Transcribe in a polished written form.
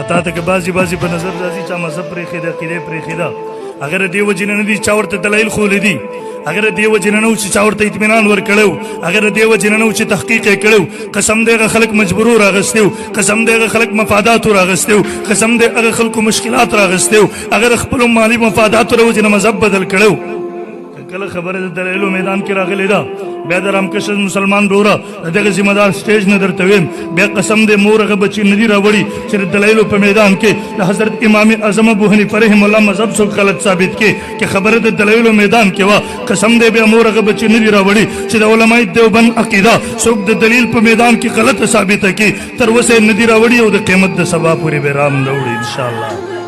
تا ته که بازي په نظر راځي چا مذهب پرېښی ده عقیده یې پرېښې ده اگر دې وجې نه دي چا ورته دلایل ښوولی دي اگر دې وجې نه و چې چا ورته اطمینان ورکړی و اگر دې وجې نه و چې تحقیق یې کړی و قسم دی هغه خلک مجبورو راغستی و قسم دی هغه خلک مفاداتو راغستی و قسم دی هغه خلکو مشکلات راغستی و هغه د خپلو مالي مفاداتو د وجې نه مذهب بدل کړی و کله خبره د دلایلو میدان کې راغلی ده بیا د رامکشن مسلمان وروره د دغه ذمه دار سټیج نه درته ویم بیا قسم دی مور هغه بچي نه دي راوړي چې د دلایلو په میدان کې د حضرت امام اعظم ابو حنیفه رحم الله مذهب څوک غلط ثابت کې چې خبره د دلایلو میدان کې وه قسم دی بیا مور هغه بچي نه دي راوړي چې د علماء دیوبند عقیده څوک د دلیل په میدان کې غلطه ثابته کې تر اوسه یې نه دي راوړي او د قیامت د سبا پورې به رام نه وړي انشاءالله